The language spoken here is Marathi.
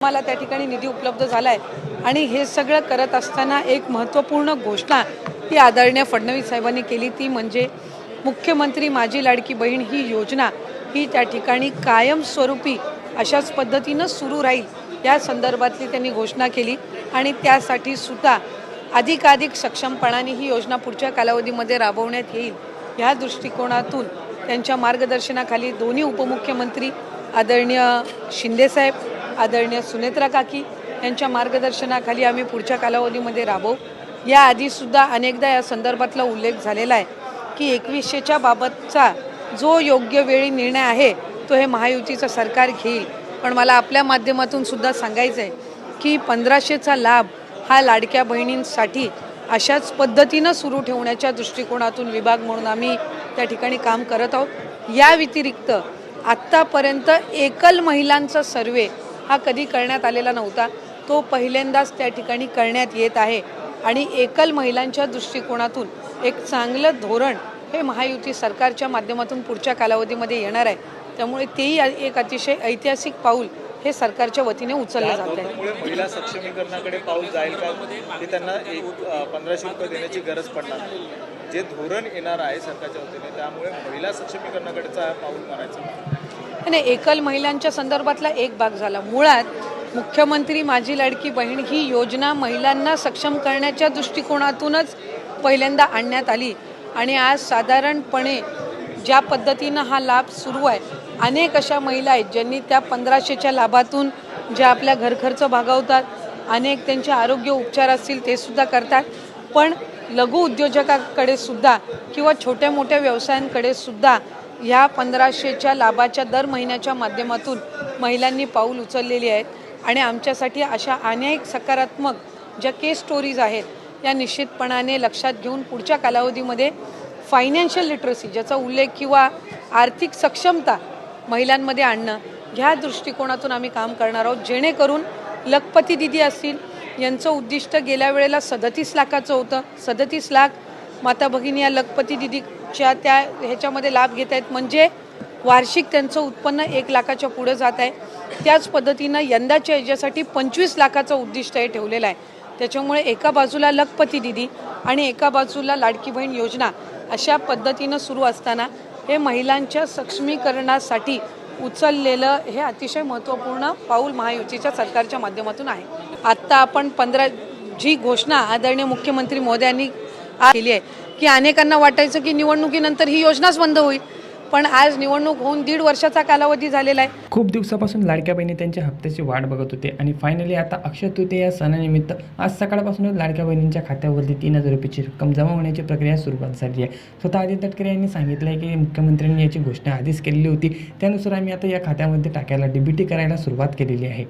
मला त्या ठिकाणी निधी उपलब्ध झाला आहे आणि हे सगळं करत असताना एक महत्त्वपूर्ण घोषणा ही आदरणीय फडणवीस साहेबांनी केली, ती म्हणजे मुख्यमंत्री माझी लाडकी बहीण ही योजना ही त्या ठिकाणी कायमस्वरूपी अशाच पद्धतीनं सुरू राहील या संदर्भातली त्यांनी घोषणा केली आणि त्यासाठी सुद्धा अधिकाधिक सक्षमपणाने ही योजना पुढच्या कालावधीमध्ये राबवण्यात येईल ह्या दृष्टिकोनातून त्यांच्या मार्गदर्शनाखाली दोन्ही उपमुख्यमंत्री आदरणीय शिंदेसाहेब आदरणीय सुनेत्रा काकी यांच्या मार्गदर्शनाखाली आम्ही पुढच्या कालावधीमध्ये राबवू। याआधीसुद्धा अनेकदा या संदर्भातला उल्लेख झालेला आहे की 2100च्या बाबतचा जो योग्य वेळी निर्णय आहे तो हे महायुतीचं सरकार घेईल, पण मला आपल्या माध्यमातून सुद्धा सांगायचं आहे की 1500चा लाभ हा लाडक्या बहिणींसाठी अशाच पद्धतीनं सुरू ठेवण्याच्या दृष्टिकोनातून विभाग म्हणून आम्ही त्या ठिकाणी काम करत आहोत। या व्यतिरिक्त आत्तापर्यंत एकल महिलांचा सर्वे हा कधी करण्यात आलेला नव्हता, तो पहिल्यांदाच त्या ठिकाणी करण्यात येत आहे आणि एकल महिलांच्या दृष्टिकोनातून एक चांगलं धोरण हे महायुती सरकारच्या माध्यमातून पुढच्या कालावधीमध्ये येणार आहे। त्यामुळे तेही एक अतिशय ऐतिहासिक पाऊल हे सरकारच्या वतीने उचललं जात आहे। त्यामुळे महिला सक्षमीकरणाकडे पाऊल जाईल का ते त्यांना 1500 रुपये देण्याची गरज पडणार नाही, जे धोरण येणार आहे सरकारच्या वतीने त्यामुळे महिला सक्षमीकरणाकडेचा पाऊल मारायचं नाही। एकल महिलांच्या संदर्भातला एक भाग झाला। मुळात मुख्यमंत्री माझी लाडकी बहीण ही योजना महिलांना सक्षम करण्याच्या दृष्टिकोनातूनच पहिल्यांदा आणण्यात आली आणि आज साधारणपणे ज्या पद्धतीनं हा लाभ सुरू आहे, अनेक अशा महिला आहेत ज्यांनी त्या 1500च्या लाभातून ज्या आपल्या घरखर्च भागवतात, अनेक त्यांचे आरोग्य उपचार असतील ते सुद्धा करतात, पण लघु उद्योजकाकडे सुद्धा किंवा छोट्या मोठ्या व्यवसायांकडे सुद्धा ह्या 1500च्या लाभाच्या दर महिन्याच्या माध्यमातून महिलांनी पाऊल उचललेली आहेत आणि आमच्यासाठी अशा अनेक सकारात्मक ज्या केस स्टोरीज आहेत या निश्चितपणाने लक्षात घेऊन पुढच्या कालावधीमध्ये फायनान्शियल लिटरसी ज्याचा उल्लेख किंवा आर्थिक सक्षमता महिलांमध्ये आणणं ह्या दृष्टिकोनातून आम्ही काम करणार आहोत, जेणेकरून लखपती दिदी असतील यांचं उद्दिष्ट गेल्या वेळेला 37 लाखाचं होतं। 37 लाख माता भगिनी या लखपती दिदीच्या त्या ह्याच्यामध्ये लाभ घेत आहेत, म्हणजे वार्षिक त्यांचं उत्पन्न 1 लाखाच्या पुढे जात आहे। त्याच पद्धतीनं यंदाच्या याच्यासाठी 25 लाखाचं उद्दिष्ट हे ठेवलेलं आहे। त्याच्यामुळे एका बाजूला लखपती दिदी आणि एका बाजूला लाडकी बहीण योजना अशा पद्धतीनं सुरू असताना हे महिलांच्या सक्षमीकरणासाठी उचललेलं हे अतिशय महत्त्वपूर्ण पाऊल महायुतीच्या सरकारच्या माध्यमातून आहे। आत्ता आपण जी घोषणा आदरणीय मुख्यमंत्री महोदयांनी केली आहे की अनेकांना वाटायचं की निवडणुकीनंतर ही योजनाच बंद होईल, पण आज निवडणूक होऊन 1.5 वर्षाचा कालावधी झालेला आहे। खूप दिवसापासून लाडक्या बहिणी त्यांच्या हप्त्याची वाट बघत होते आणि फायनली आता अक्षय तृतीया या सणानिमित्त आज सकाळपासूनच लाडक्या बहिणींच्या खात्यावरती 3000 रुपयाची रक्कम जमा होण्याची प्रक्रिया सुरुवात झाली आहे। स्वतः आदित्य तटकरे यांनी सांगितलं आहे की मुख्यमंत्र्यांनी याची घोषणा आधीच केलेली होती, त्यानुसार आम्ही आता या खात्यामध्ये टाकायला DBT करायला सुरुवात केलेली आहे।